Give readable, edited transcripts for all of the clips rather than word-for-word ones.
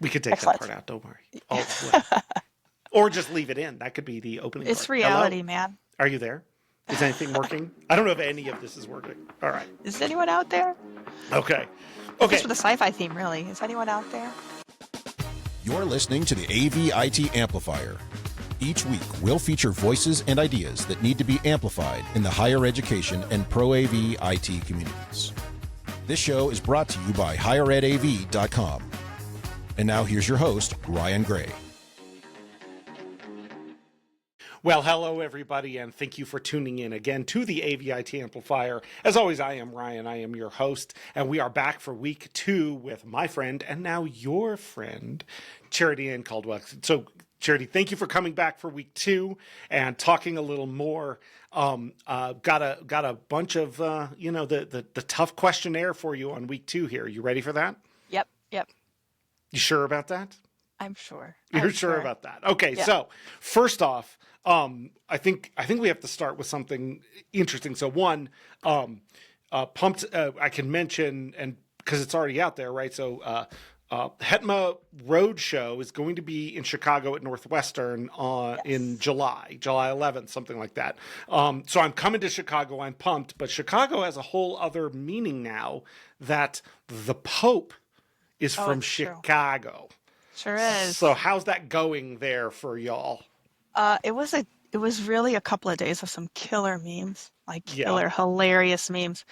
We could take Excellent. that part out. Don't worry. Oh, well. Or just leave it in. That could be the opening It's part. reality, Hello? man. Are you there? Is anything working? I don't know if any of this is working. All right. Is anyone out there? Okay. This Okay. with a sci-fi theme, really. Is anyone out there? You're listening to the AV-IT Amplifier. Each week, we'll feature voices and ideas that need to be amplified in the higher education and pro-AV IT communities. This show is brought to you by higheredav.com. And now here's your host, Ryan Gray. Well, hello, everybody, and thank you for tuning in again to the AV-IT Amplifier. As always, I am Ryan. I am your host, and we are back for week 2 with my friend, and now your friend, Charity Anne Caldwell. So, Charity, thank you for coming back for week 2 and talking a little more. Got a bunch of the tough questionnaire for you on week 2 here. You ready for that? Yep. You sure about that? I'm sure. You're sure about that? Okay, yeah. So first off, I think we have to start with something interesting. So one, pumped. I can mention, and because it's already out there, right? So HETMA Roadshow is going to be in Chicago at Northwestern in July 11th, something like that. So I'm coming to Chicago. I'm pumped, but Chicago has a whole other meaning now that the Pope is from Chicago. Sure is. So how's that going there for y'all? It was really a couple of days of some killer memes, hilarious memes.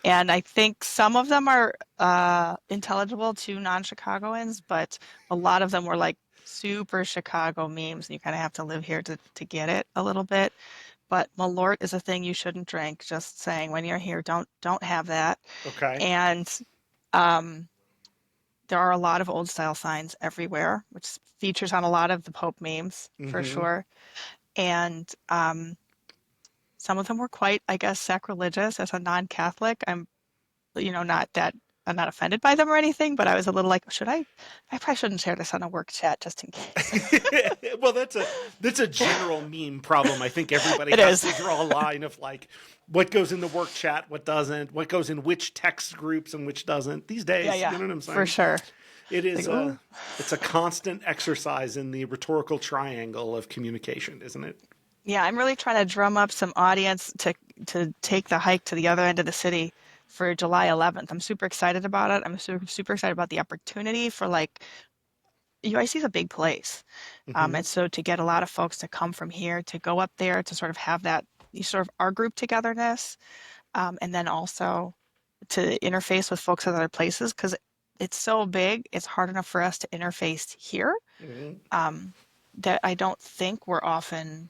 And I think some of them are intelligible to non-Chicagoans, but a lot of them were like super Chicago memes, and you kind of have to live here to get it a little bit. But Malort is a thing you shouldn't drink. Just saying, when you're here, don't have that. Okay. And there are a lot of old style signs everywhere, which features on a lot of the Pope memes for sure. And some of them were quite, I guess, sacrilegious. As a non-Catholic, I'm not offended by them or anything, but I was a little like, I probably shouldn't share this on a work chat just in case. Well, that's a general meme problem. I think everybody has to draw a line of like what goes in the work chat, what doesn't, what goes in which text groups and which doesn't these days. Yeah, you know what I'm saying? For sure. It is it's a constant exercise in the rhetorical triangle of communication, isn't it? Yeah, I'm really trying to drum up some audience to take the hike to the other end of the city for July 11th. I'm super excited about it. I'm super excited about the opportunity for UIC is a big place. And so to get a lot of folks to come from here, to go up there, to sort of have that sort of our group togetherness, and then also to interface with folks at other places, because it's so big, it's hard enough for us to interface here that I don't think we're often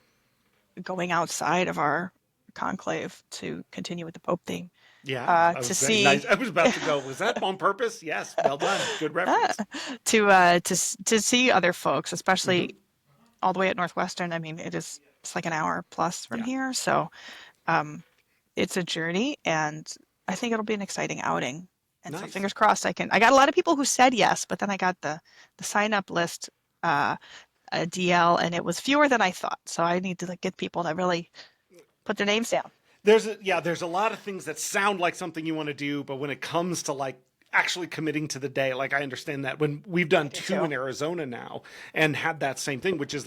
going outside of our conclave to continue with the Pope theme. Yeah, to see. Nice. I was about to go. Was that on purpose? Yes, well done. Good reference. To see other folks, especially all the way at Northwestern. I mean, it's like an hour plus from here, so it's a journey, and I think it'll be an exciting outing. And so fingers crossed I got a lot of people who said yes, but then I got the sign up list a DL, and it was fewer than I thought. So I need to get people to really put their names down. There's a lot of things that sound like something you want to do, but when it comes to actually committing to the day, I understand that when we've done 2 in Arizona now and had that same thing, which is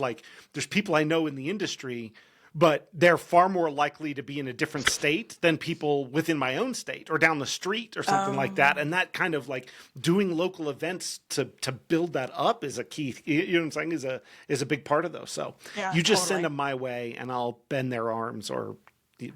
there's people I know in the industry, but they're far more likely to be in a different state than people within my own state or down the street or something like that. And that kind of doing local events to build that up is a key, you know what I'm saying, is a big part of those. So you just send them my way and I'll bend their arms or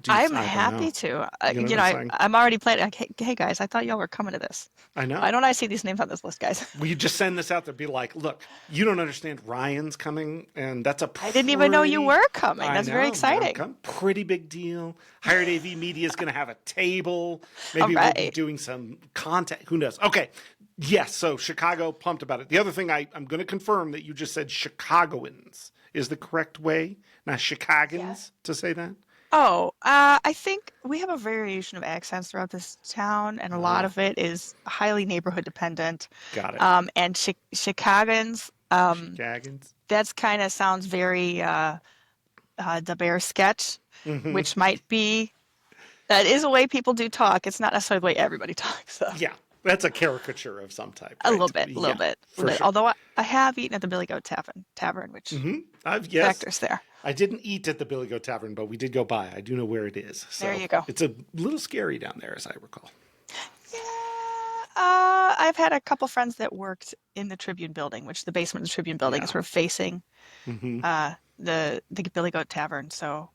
I'm happy to. I'm already planning. Hey guys, I thought y'all were coming to this. I know. Why don't I see these names on this list, guys? Will you just send this out there? Be like, look, you don't understand. Ryan's coming, and that's I didn't even know you were coming. That's very exciting. Pretty big deal. Hired AV Media is going to have a table. Maybe we'll be doing some content. Who knows? Okay. Yes. So Chicago, pumped about it. The other thing I'm going to confirm that you just said Chicagoans is the correct way, not Chicagans to say that. Oh, I think we have a variation of accents throughout this town, and a lot of it is highly neighborhood dependent. Got it. And Chicagans, that's kind of sounds very the Bear sketch, which might be, that is a way people do talk. It's not necessarily the way everybody talks, though. Yeah. That's a caricature of some type, A right? little bit, a little Yeah, bit. for sure. Although I have eaten at the Billy Goat Tavern, which Yes, factors there. I didn't eat at the Billy Goat Tavern, but we did go by. I do know where it is. So There you go. it's a little scary down there, as I recall. Yeah, I've had a couple friends that worked in the Tribune building, which the basement of the Tribune building is Yeah. sort of facing Hmm. the Billy Goat Tavern. So,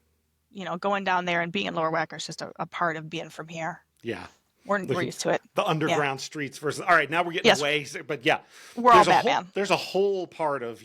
going down there and being in Lower Wacker is just a part of being from here. Yeah. We're used to it. The underground streets versus. All right, now we're getting Yes. away, but yeah, We're all there's a whole, Batman. there's a whole part of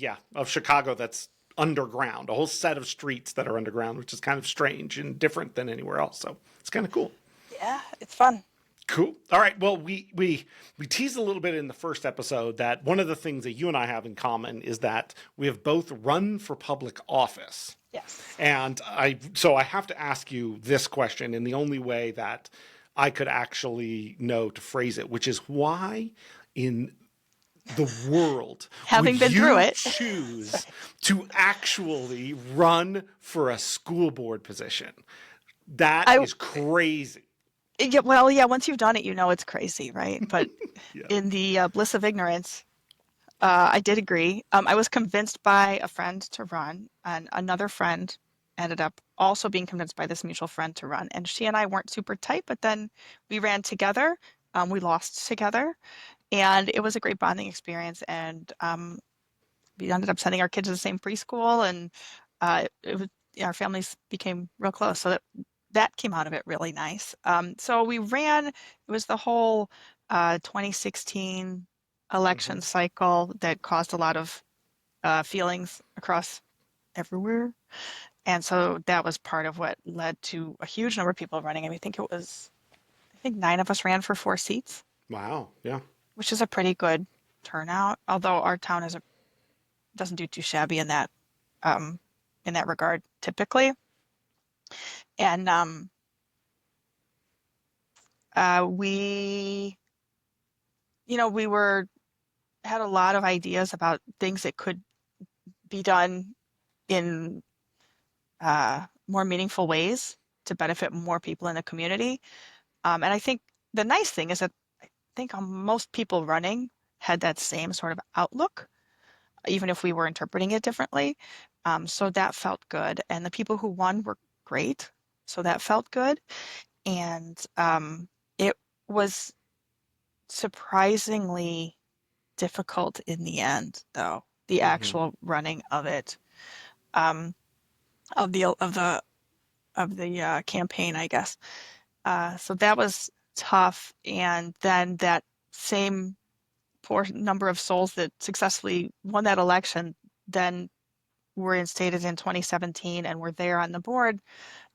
Chicago that's underground, a whole set of streets that are underground, which is kind of strange and different than anywhere else. So it's kind of cool. Yeah, it's fun. Cool. All right. Well, we teased a little bit in the first episode that one of the things that you and I have in common is that we have both run for public office. Yes. And I have to ask you this question in the only way that I could actually know to phrase it, which is why in the world Having would been you through it. choose to actually run for a school board position? That is crazy. Yeah, well, yeah, once you've done it, it's crazy, right? But Yeah. in the bliss of ignorance, I did agree. I was convinced by a friend to run, and another friend ended up also being convinced by this mutual friend to run. And she and I weren't super tight, but then we ran together. We lost together, and it was a great bonding experience. And we ended up sending our kids to the same preschool, and our families became real close. So that came out of it really nice. So we ran. It was the whole 2016 election cycle that caused a lot of feelings across everywhere. And so that was part of what led to a huge number of people running. I think 9 of us ran for 4 seats, Wow. Yeah. which is a pretty good turnout. Although our town doesn't do too shabby in that regard typically. And we had a lot of ideas about things that could be done in more meaningful ways to benefit more people in the community. And I think the nice thing is that I think most people running had that same sort of outlook, even if we were interpreting it differently. So that felt good. And the people who won were great. So that felt good. And it was surprisingly difficult in the end, though, the actual running of it, of the campaign, I guess. So that was tough. And then that same poor number of souls that successfully won that election then were instated in 2017 and were there on the board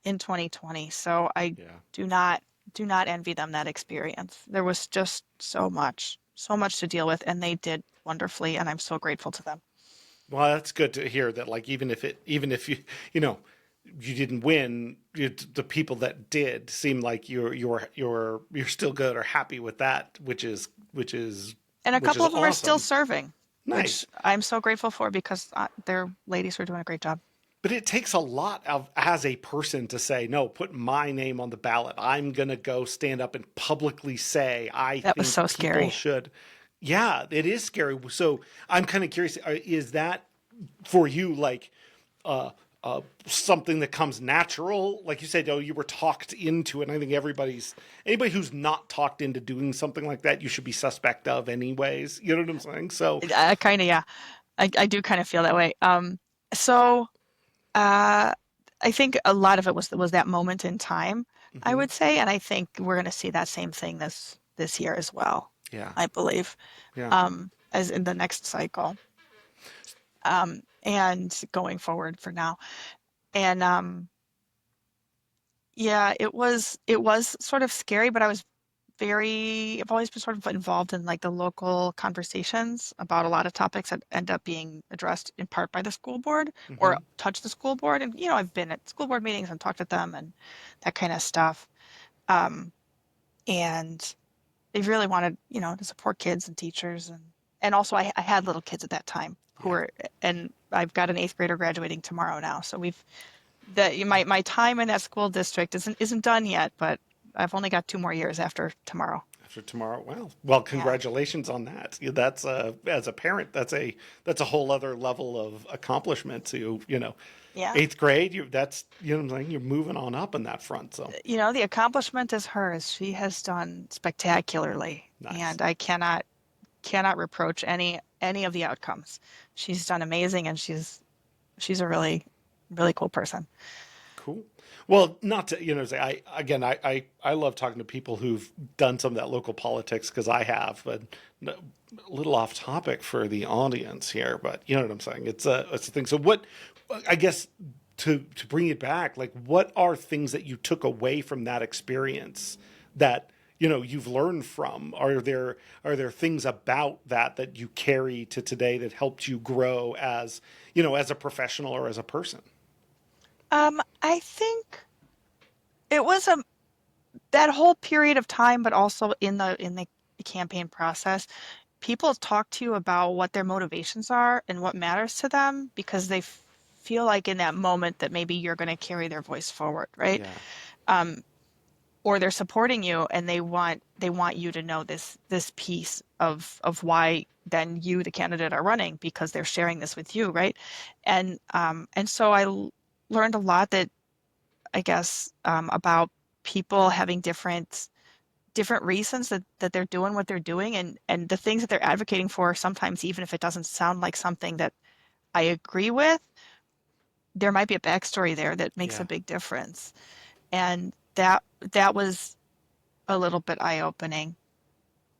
in 2020. So I do not envy them that experience. There was just so much to deal with, and they did wonderfully, and I'm so grateful to them. Well, that's good to hear that. Like, even if you you didn't win, the people that did seem like you're still good or happy with that, which is and a couple of them awesome. are still serving. Nice. Which I'm so grateful for because their ladies were doing a great job. But it takes a lot as a person to say, no, put my name on the ballot. I'm going to go stand up and publicly say, That was so scary. Should. Yeah, it is scary. So I'm kind of curious, is that for you like something that comes natural? Like you said, you were talked into it. And I think anybody who's not talked into doing something like that, you should be suspect of anyways. You know what I'm saying? So I kind of, yeah, I do kind of feel that way. I think a lot of it was that moment in time, I would say, and I think we're going to see that same thing this year as well. Yeah, I believe, as in the next cycle, and going forward for now, and it was sort of scary, but I've always been sort of involved in like the local conversations about a lot of topics that end up being addressed in part by the school board or touch the school board. And, I've been at school board meetings and talked with them and that kind of stuff. And they really wanted, to support kids and teachers. And also I had little kids at that time and I've got an 8th grader graduating tomorrow now. So my time in that school district isn't done yet, but I've only got 2 more years after tomorrow. After tomorrow, well, congratulations on that. That's as a parent, that's a whole other level of accomplishment to Yeah. eighth grade. That's what I'm saying, you're moving on up in that front. So The accomplishment is hers. She has done spectacularly, nice. and I cannot reproach any of the outcomes. She's done amazing, and she's a really really cool person. Cool. Well, not to say I love talking to people who've done some of that local politics because I have, but a little off topic for the audience here. But you know what I'm saying? It's a thing. So what? I guess to bring it back, like what are things that you took away from that experience that you've learned from? Are there things about that you carry to today that helped you grow as as a professional or as a person? I think it was that whole period of time, but also in the campaign process, people talk to you about what their motivations are and what matters to them because they feel like in that moment that maybe you're going to carry their voice forward, right? Yeah. Or they're supporting you and they want you to know this piece of why then you, the candidate, are running because they're sharing this with you, right? And so learned a lot that I guess about people having different reasons that they're doing what they're doing and the things that they're advocating for, sometimes even if it doesn't sound like something that I agree with, there might be a backstory there that makes a Yeah. big difference. And that was a little bit eye-opening.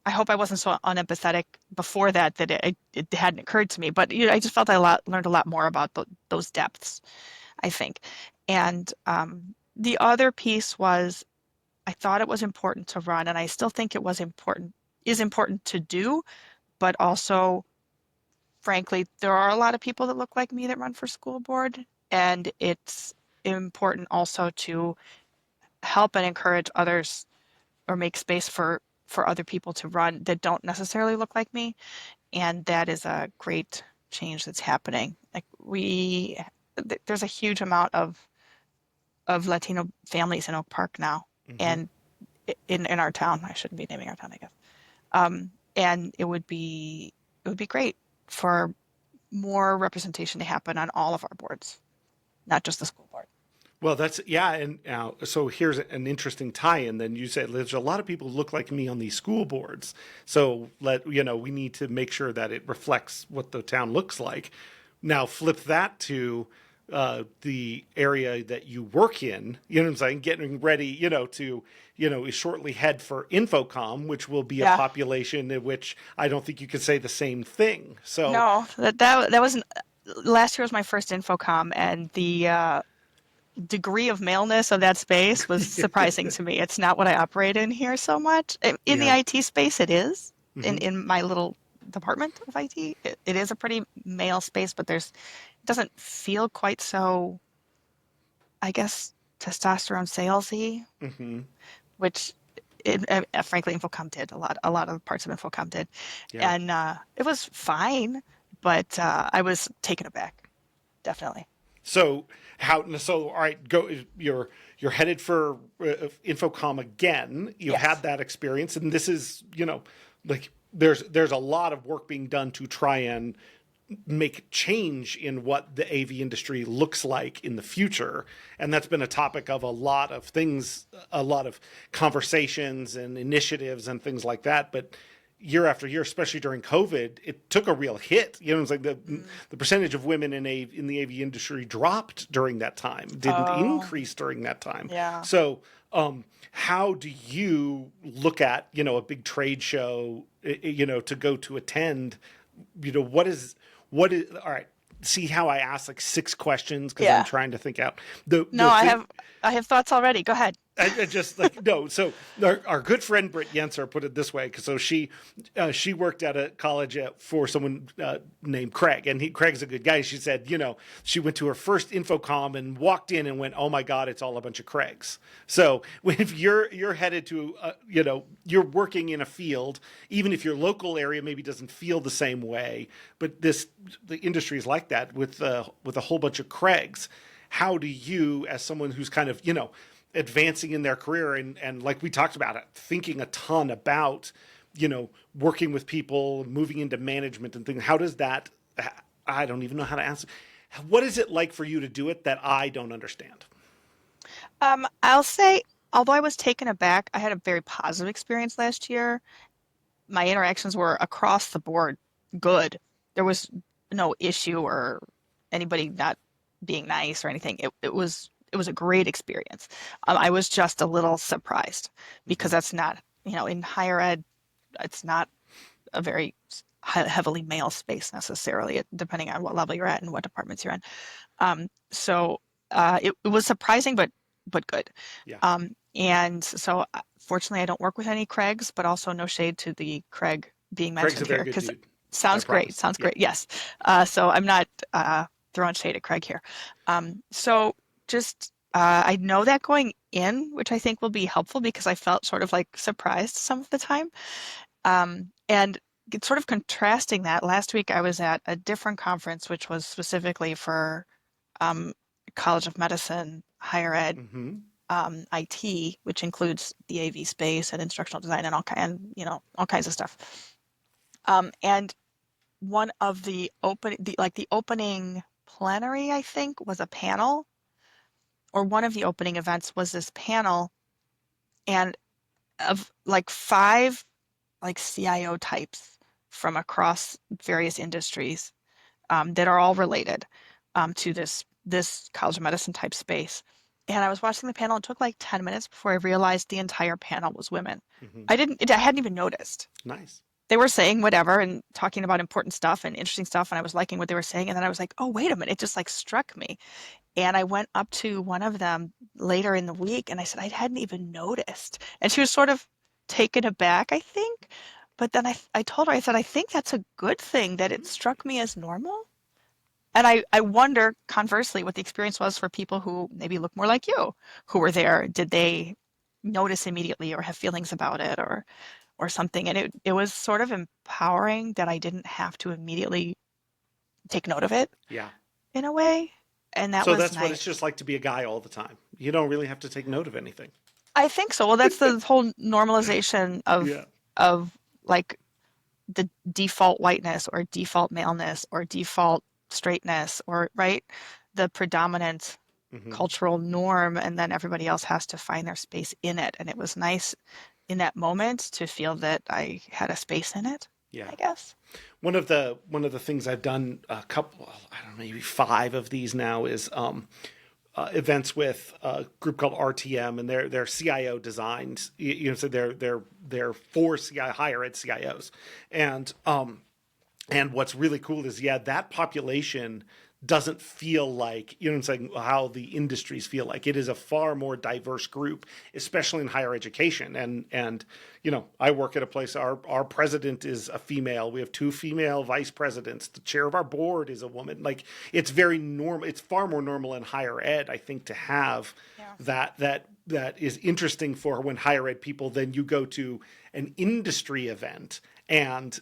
I hope I wasn't so unempathetic before that it hadn't occurred to me, but I just felt I learned a lot more about those depths, I think. And the other piece was I thought it was important to run, and I still think is important to do, but also, frankly, there are a lot of people that look like me that run for school board, and it's important also to help and encourage others or make space for other people to run that don't necessarily look like me, and that is a great change that's happening. Like there's a huge amount of Latino families in Oak Park now, Mm-hmm. and in our town. I shouldn't be naming our town, I guess. And it would be great for more representation to happen on all of our boards, not just the school board. Well, and now, so here's an interesting tie-in. Then you said there's a lot of people who look like me on these school boards. So we need to make sure that it reflects what the town looks like. Now flip that to the area that you work in. You know what I'm saying? Getting ready, to shortly head for InfoComm, which will be a Yeah. population in which I don't think you could say the same thing. So No, that wasn't. Last year was my first InfoComm, and the degree of maleness of that space was surprising to me. It's not what I operate in here so much. In the yeah. IT space, it is. Mm-hmm. In my little department of IT, it is a pretty male space, but it doesn't feel quite so, I guess, testosterone salesy, Mm-hmm. which frankly InfoComm did a lot of parts of InfoComm did, Yeah. and it was fine, but I was taken aback, definitely. So all right, go. You're headed for InfoComm again. You Yes. had that experience, and this is like there's a lot of work being done to try and make change in what the AV industry looks like in the future, and that's been a topic of a lot of things, a lot of conversations and initiatives and things like that. But year after year, especially during COVID, it took a real hit. It's like the percentage of women in the AV industry dropped during that time, didn't increase during that time. Yeah. So, how do you look at a big trade show, to go to attend? What is all right? See how I asked like 6 questions because Yeah. I'm trying to think out No, I have thoughts already. Go ahead. I just like no. So our good friend Britt Yenser put it this way, because so she worked at a college for someone named Craig, and Craig's a good guy. She said, she went to her first InfoComm and walked in and went, "Oh my God, it's all a bunch of Craigs." So if you're headed to, you're working in a field, even if your local area maybe doesn't feel the same way, but the industry is like that with a whole bunch of Craigs. How do you, as someone who's kind of advancing in their career and like we talked about it, thinking a ton about, working with people, moving into management and things. How does that, I don't even know how to answer. What is it like for you to do it that I don't understand? I'll say, although I was taken aback, I had a very positive experience last year. My interactions were across the board good. There was no issue or anybody not being nice or anything. It was a great experience. I was just a little surprised because that's not, in higher ed, it's not a very heavily male space necessarily, depending on what level you're at and what departments you're in. It was surprising, but good. Yeah. And so fortunately, I don't work with any Craigs, but also no shade to the Craig being Craig's a mentioned very here good because dude. sounds I great. promise. Sounds Yeah. great. Yes. So I'm not throwing shade at Craig here. So just I know that going in, which I think will be helpful because I felt sort of like surprised some of the time. And sort of contrasting that, last week I was at a different conference, which was specifically for College of Medicine, higher ed, Mm-hmm. IT, which includes the AV space and instructional design and all kinds of stuff. And one of the opening plenary, I think, was a panel, or one of the opening events was this panel, and of like 5 like CIO types from across various industries that are all related to this College of Medicine type space. And I was watching the panel. It took like 10 minutes before I realized the entire panel was women. Mm-hmm. I hadn't even noticed. Nice. They were saying whatever and talking about important stuff and interesting stuff, and I was liking what they were saying. And then I was like, oh, wait a minute. It just like struck me. And I went up to one of them later in the week and I said, I hadn't even noticed. And she was sort of taken aback, I think. But then I told her, I said, I think that's a good thing that it struck me as normal. And I wonder, conversely, what the experience was for people who maybe look more like you, who were there. Did they notice immediately or have feelings about it or something? And it was sort of empowering that I didn't have to immediately take note of it Yeah. in a way. And that So was that's nice. what it's just like to be a guy all the time. You don't really have to take note of anything. I think so. Well, that's the whole normalization Yeah. of like the default whiteness or default maleness or default straightness or right, the predominant Mm-hmm. cultural norm, and then everybody else has to find their space in it. And it was nice in that moment to feel that I had a space in it. Yeah. I guess. One of the things I've done a couple, I don't know, maybe 5 of these now is events with a group called RTM, and they're CIO designed. So they're for higher ed CIOs, and what's really cool is that population doesn't feel like, I'm saying, how the industries feel like. It is a far more diverse group, especially in higher education. And I work at a place, our president is a female. We have 2 female vice presidents. The chair of our board is a woman. Like, it's very normal. It's far more normal in higher ed, I think, to have that is interesting for when higher ed people, then you go to an industry event and,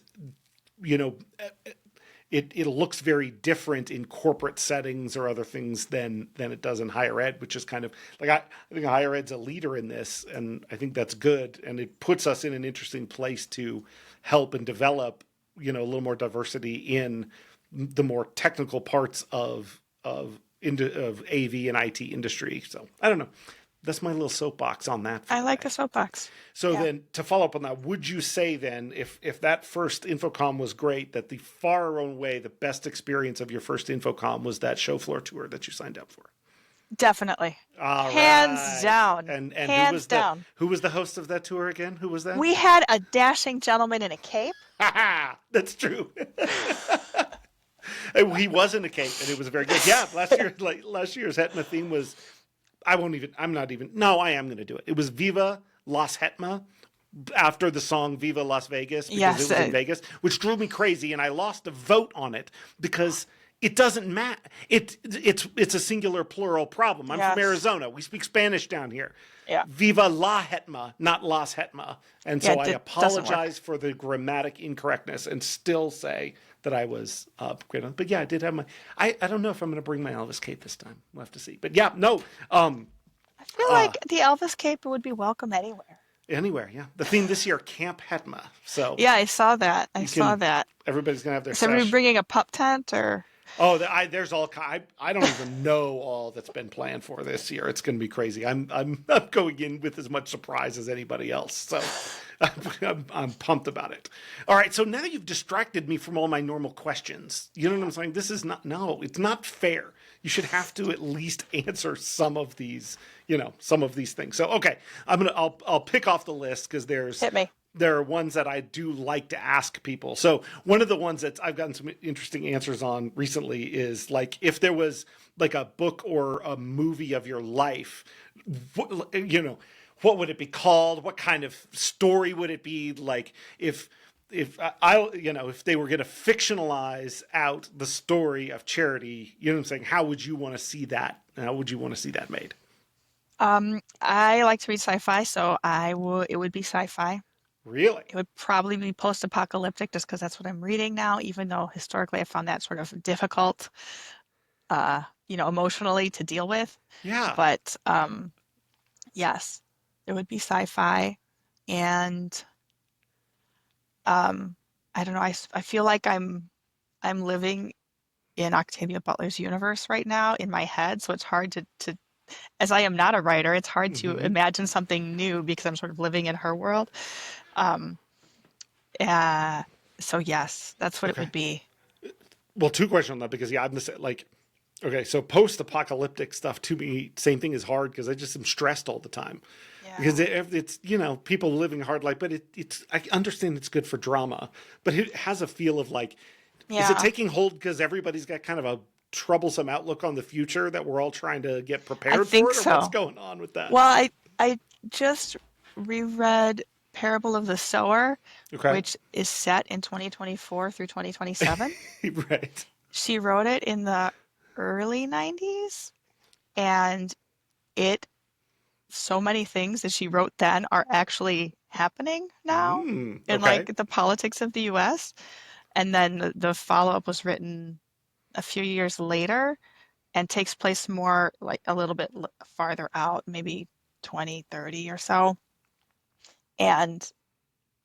it looks very different in corporate settings or other things than it does in higher ed, which is kind of like, I think higher ed's a leader in this, and I think that's good. And it puts us in an interesting place to help and develop, a little more diversity in the more technical parts of AV and IT industry. So I don't know. That's my little soapbox on that. I like the soapbox. So then, to follow up on that, would you say then, if that first InfoComm was great, that the far and away the best experience of your first InfoComm was that show floor tour that you signed up for? Definitely. All Hands right. down. And Hands down. who was the host of that tour again? Who was that? We had a dashing gentleman in a cape. That's true. He was in a cape, and it was very good. Yeah, last year's Hetma theme was. I am going to do it. It was Viva Las Hetma, after the song Viva Las Vegas, because it was in Vegas, which drove me crazy, and I lost a vote on it because it doesn't matter. It's a singular plural problem. I'm from Arizona. We speak Spanish down here. Yeah. Viva la Hetma, not Las Hetma. And so I apologize for the grammatic incorrectness and still say that I was great on it. But yeah, I did have my. I don't know if I'm going to bring my Elvis cape this time. We'll have to see. But yeah, no. I feel like the Elvis cape would be welcome anywhere. Anywhere, yeah. The theme this year, Camp Hetma. So Yeah, I saw that. Everybody's gonna have their Is everybody sesh. bringing a pup tent or? Oh, there's all kind. I don't even know all that's been planned for this year. It's going to be crazy. I'm going in with as much surprise as anybody else. So I'm pumped about it. All right. So now you've distracted me from all my normal questions. You know what I'm saying? This is it's not fair. You should have to at least answer some of these, some of these things. So, okay, I'll pick off the list because Hit me. there are ones that I do like to ask people. So one of the ones that I've gotten some interesting answers on recently is like, if there was like a book or a movie of your life, what would it be called? What kind of story would it be? Like if they were going to fictionalize out the story of Charity, you know what I'm saying? How would you want to see that? How would you want to see that made? I like to read sci-fi, so it would be sci-fi. Really? It would probably be post-apocalyptic just because that's what I'm reading now, even though historically I found that sort of difficult, emotionally to deal with. Yeah. But yes, it would be sci-fi. And I don't know, I feel like I'm living in Octavia Butler's universe right now in my head, so it's hard to as I am not a writer, it's hard to imagine something new because I'm sort of living in her world. So yes, that's what it would be. Well, two questions on that because I'm like, okay, so post-apocalyptic stuff to me, same thing is hard because I just am stressed all the time. Yeah. Because it's people living a hard life, but it's I understand it's good for drama, but it has a feel of like, is it taking hold because everybody's got kind of a troublesome outlook on the future that we're all trying to get prepared I think for it, or so. what's going on with that? Well, I just reread Parable of the Sower, which is set in 2024 through 2027. Right. She wrote it in the early 90s, and so many things that she wrote then are actually happening now in like the politics of the US. And then the follow-up was written a few years later and takes place more like a little bit farther out, maybe 2030 or so. And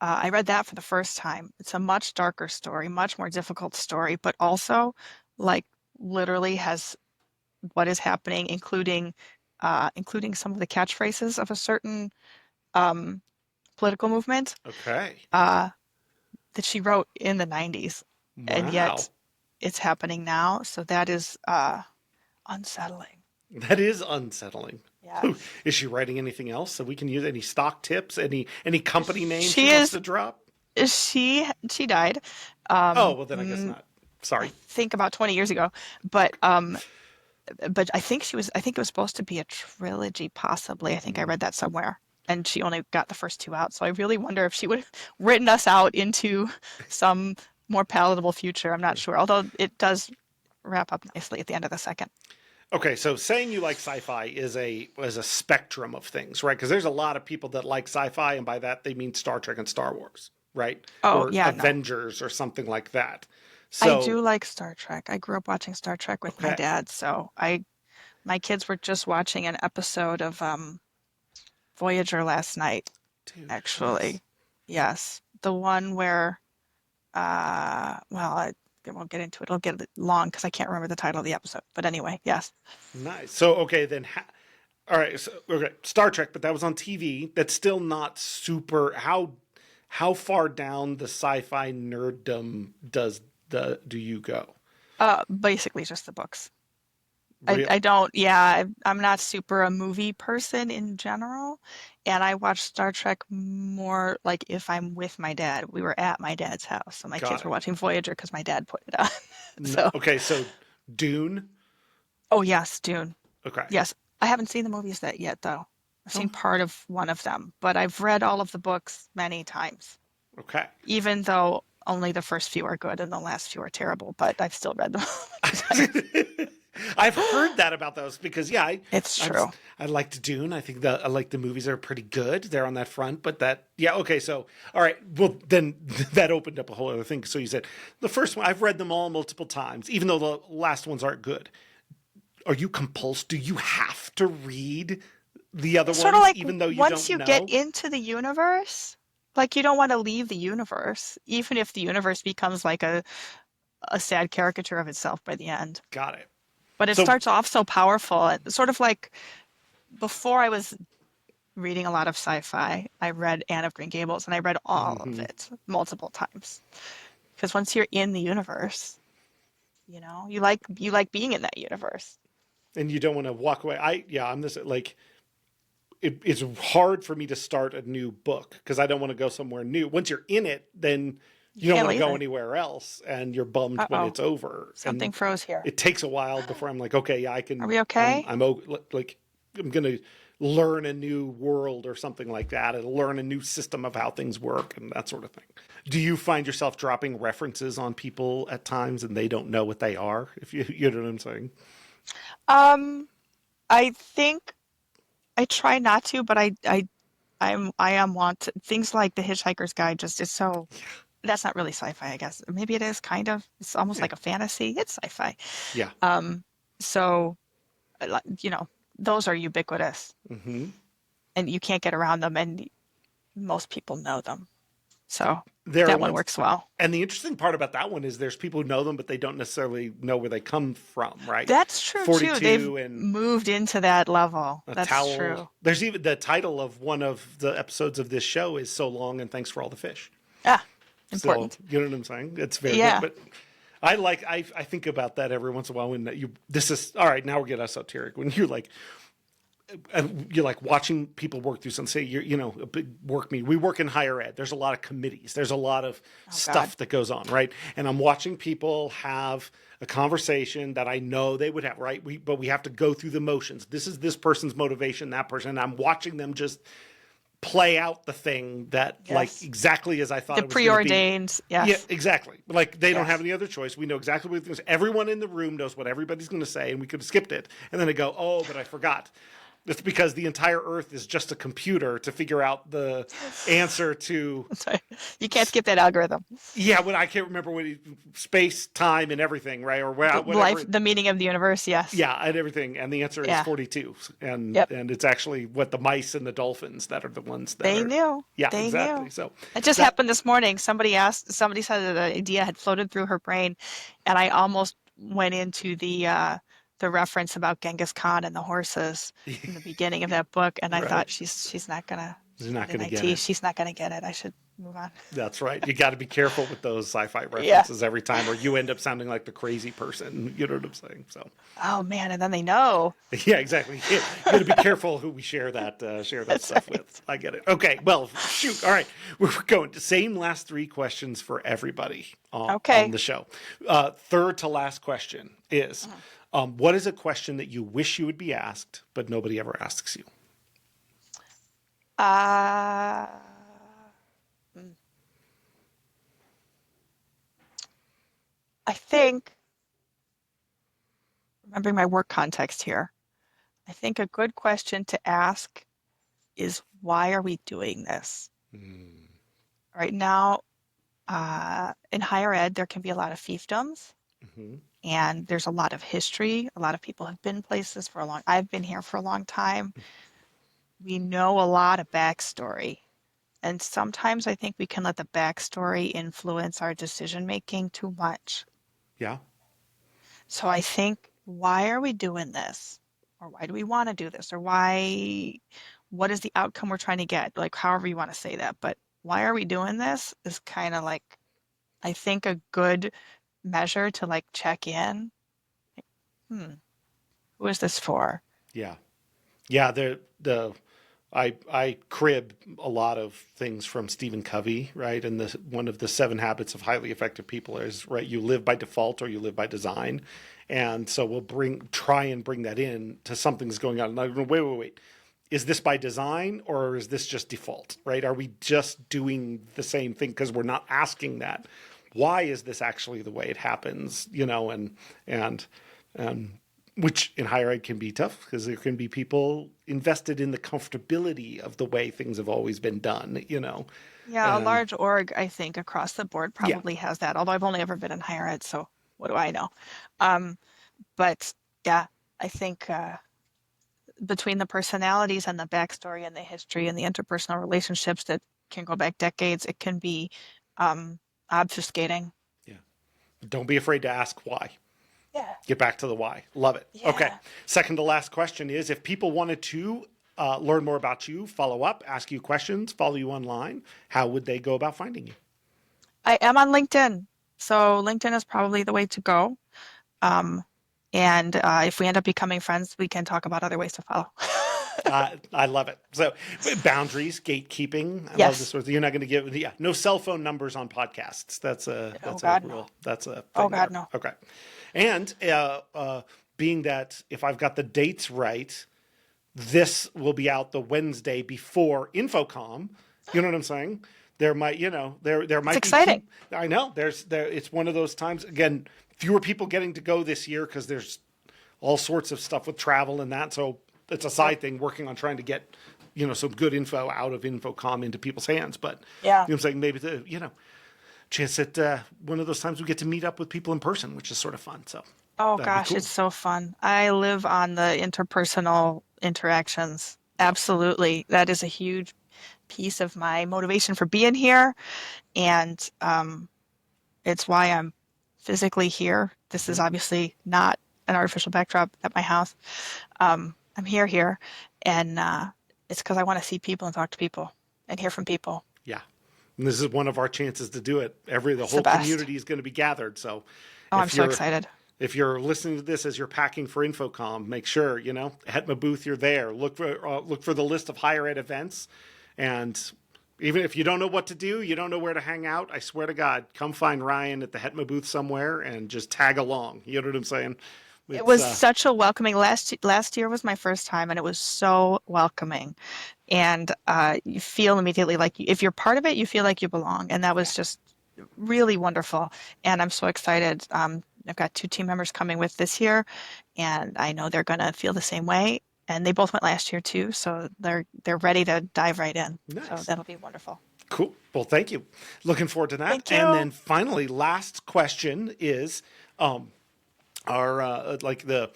I read that for the first time. It's a much darker story, much more difficult story, but also like literally has what is happening, including some of the catchphrases of a certain political movement that she wrote in the 90s. Wow. And yet it's happening now. So that is unsettling. That is unsettling. Yeah. Is she writing anything else so we can use any stock tips, any company names she wants to drop? She died. Well, then I guess not. Sorry. I think about 20 years ago. But I think it was supposed to be a trilogy, possibly. I think I read that somewhere. And she only got the first two out. So I really wonder if she would have written us out into some more palatable future. I'm not sure. Although it does wrap up nicely at the end of the second. Okay, so saying you like sci-fi is a spectrum of things, right? Because there's a lot of people that like sci-fi, and by that they mean Star Trek and Star Wars, right? Or Avengers or something like that. So I do like Star Trek. I grew up watching Star Trek with my dad, so my kids were just watching an episode of Voyager last night. Dude, actually. Yes. The one where I won't get into it. It'll get long because I can't remember the title of the episode. But anyway, yes. Nice. So, okay, then. All right. So, okay, Star Trek, but that was on TV. That's still not super. How far down the sci-fi nerddom do you go? Basically just the books. Really? I don't. Yeah, I'm not super a movie person in general, and I watch Star Trek more like if I'm with my dad. We were at my dad's house, so my kids were watching Voyager because my dad put it on. So. Okay, so Dune. Oh yes, Dune. Okay. Yes, I haven't seen the movies yet though. I've seen part of one of them, but I've read all of the books many times. Okay. Even though only the first few are good and the last few are terrible, but I've still read them. I've heard that about those because it's true. I liked Dune. I think I like the movies are pretty good. They're on that front, but okay. So all right, well then that opened up a whole other thing. So you said the first one I've read them all multiple times, even though the last ones aren't good. Are you compulsed? Do you have to read the other It's sort of ones, like even though you once don't you get know? into the universe, like you don't want to leave the universe, even if the universe becomes like a sad caricature of itself by the end. Got it. But it So, starts off so powerful, and sort of like before I was reading a lot of sci-fi, I read Anne of Green Gables, and I read all of mhm. it multiple times. Because once you're in the universe, you like being in that universe. And you don't want to walk away. I'm this like it's hard for me to start a new book because I don't want to go somewhere new. Once you're in it, then You you don't can't want to leave go it. anywhere else, and you're bummed when Uh-oh, it's over. something And froze here. it takes a while before I'm like, okay, yeah, I Are can. we okay? Like I'm gonna learn a new world or something like that, and learn a new system of how things work and that sort of thing. Do you find yourself dropping references on people at times and they don't know what they are? If you know what I'm saying? Um, I think I try not to, but I am want to, things like The Hitchhiker's Guide just is so that's not really sci-fi, I guess. Maybe it is kind of. It's almost Yeah, like a fantasy. It's sci-fi. yeah. Um, so those are ubiquitous Hmm. and you can't get around them and most people know them. So There are that one ones. works well. And the interesting part about that one is there's people who know them, but they don't necessarily know where they come from, right? That's true too. They've 42 and moved into that level. a That's towel. true. There's even the title of one of the episodes of this show is So Long and Thanks for All the Fish. Ah, So, important. you know what I'm saying? It's very good. Yeah. But I think about that every once in a while when this is, all right, now we're getting esoteric. When you're like watching people work through something. Say a big work meeting. We work in higher ed. There's a lot of committees. There's a lot of Oh God. stuff that goes on, right? And I'm watching people have a conversation that I know they would have, right? But we have to go through the motions. This is this person's motivation, that person. And I'm watching them just play out the thing that like Yes. exactly as I thought The it was going to be. preordained. Yeah, Yes. exactly. Like they don't have Yes. any other choice. We know exactly what it's. Everyone in the room knows what everybody's going to say, and we could have skipped it. And then they go, "Oh, but I forgot." It's because the entire Earth is just a computer to figure out the answer to. Sorry. You can't skip that algorithm. Yeah, I can't remember space, time, and everything, right? Or The whatever. life, the meaning of the universe. Yes. Yeah, and everything, and the answer is Yeah. 42, and Yep. it's actually what the mice and the dolphins that are the ones that They are. knew. Yeah, They exactly. knew. So It just that happened this morning. Somebody said that the idea had floated through her brain, and I almost went into the reference about Genghis Khan and the horses in the beginning of that book, and I right. thought she's not gonna He's not in going to get IT. it. She's not gonna get it. I should move on. That's right. You got to be careful with those sci-fi Yeah. references every time, or you end up sounding like the crazy person. You know what I'm saying? So, Oh man, and then they know. yeah, exactly. You got to be careful who we share that That's stuff right. with. I get it. Okay. Well, shoot. All right, we're going to same last three questions for everybody Okay. on the show. Third to last question is, what is a question that you wish you would be asked, but nobody ever asks you? Uh, I think, remembering my work context here, I think a good question to ask is why are we doing this? Mm, Right now, in higher ed, there can be a lot of fiefdoms hmm. and there's a lot of history. A lot of people have been places for a long, I've been here for a long time. We know a lot of backstory. And sometimes I think we can let the backstory influence our decision making too much. Yeah. So I think, why are we doing this? Or why do we want to do this? Or what is the outcome we're trying to get? Like, however you want to say that. But why are we doing this is kind of like, I think a good measure to like check in. Hmm, who is this for? Yeah. Yeah. I crib a lot of things from Stephen Covey, right? And one of the 7 habits of highly effective people is, right, you live by default or you live by design. And so we'll try and bring that in to something's going on. And I go, wait. Is this by design or is this just default, right? Are we just doing the same thing because we're not asking that? Why is this actually the way it happens? And which in higher ed can be tough because there can be people invested in the comfortability of the way things have always been done, Yeah, a And large org, I think, across the board yeah, probably has that. Although I've only ever been in higher ed, so what do I know? Um, but yeah, I think between the personalities and the backstory and the history and the interpersonal relationships that can go back decades, it can be obfuscating. Yeah. Don't be afraid to ask why. Yeah. Get back to the why. Love it. Yeah. Okay. Second to last question is, if people wanted to learn more about you, follow up, ask you questions, follow you online, how would they go about finding you? I am on LinkedIn. So LinkedIn is probably the way to go. And if we end up becoming friends, we can talk about other ways to follow. I love it. So boundaries, gatekeeping. I love Yes. this. You're not going to give no cell phone numbers on podcasts. That's a God, rule. no. That's a thing Oh, God, there. no. Okay. And being that if I've got the dates right, this will be out the Wednesday before InfoComm. You know what I'm saying? There might, there might be exciting. I know. It's one of those times. Again, fewer people getting to go this year because there's all sorts of stuff with travel and that. So it's a side thing, working on trying to get, some good info out of InfoComm into people's hands. But Yeah. I'm saying maybe chance that one of those times we get to meet up with people in person, which is sort of fun. So. Oh That'd be gosh, cool. it's so fun. I live on the interpersonal interactions. Absolutely. That is a huge piece of my motivation for being here. And it's why I'm physically here. This is obviously not an artificial backdrop at my house. I'm here. And it's because I want to see people and talk to people and hear from people. Yeah. And this is one of our chances to do it. The whole the best. community is going to be gathered. So Oh, if I'm so you're- excited. If you're listening to this as you're packing for InfoComm, make sure, at my booth, you're there. Look for the list of higher ed events. And even if you don't know what to do, you don't know where to hang out, I swear to God, come find Ryan at the Hetma booth somewhere and just tag along. You know what I'm saying? It was such a welcoming. Last year was my first time, and it was so welcoming. And you feel immediately like if you're part of it, you feel like you belong. And that was just really wonderful. And I'm so excited. I've got 2 team members coming with this year, and I know they're going to feel the same way. And they both went last year too, so they're ready to dive right in. Nice. So that'll be wonderful. Cool. Well, thank you. Looking forward to that. Thank you. And then finally, last question is, our like the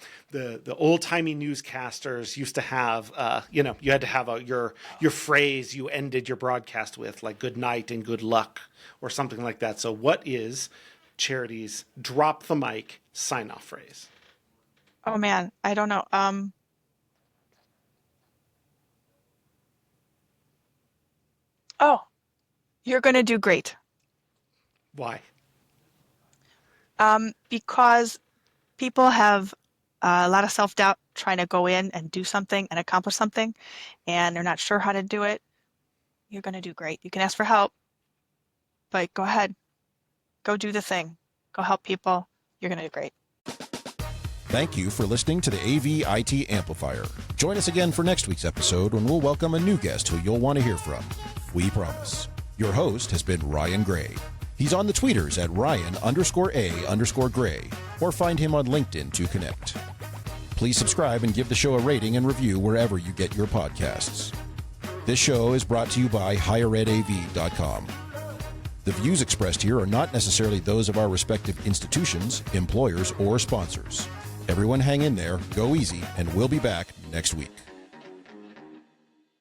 old timey newscasters used to have, you had to have your phrase you ended your broadcast with, like good night and good luck or something like that. So what is Charity's drop the mic sign off phrase? Oh man, I don't know. Oh, you're going to do great. Why? Because people have a lot of self-doubt trying to go in and do something and accomplish something, and they're not sure how to do it. You're going to do great. You can ask for help, but go ahead. Go do the thing. Go help people. You're going to do great. Thank you for listening to the AV-IT Amplifier. Join us again for next week's episode when we'll welcome a new guest who you'll want to hear from. We promise. Your host has been Ryan Gray. He's on the tweeters at Ryan_A_Gray, or find him on LinkedIn to connect. Please subscribe and give the show a rating and review wherever you get your podcasts. This show is brought to you by higheredav.com. The views expressed here are not necessarily those of our respective institutions, employers, or sponsors. Everyone hang in there, go easy, and we'll be back next week.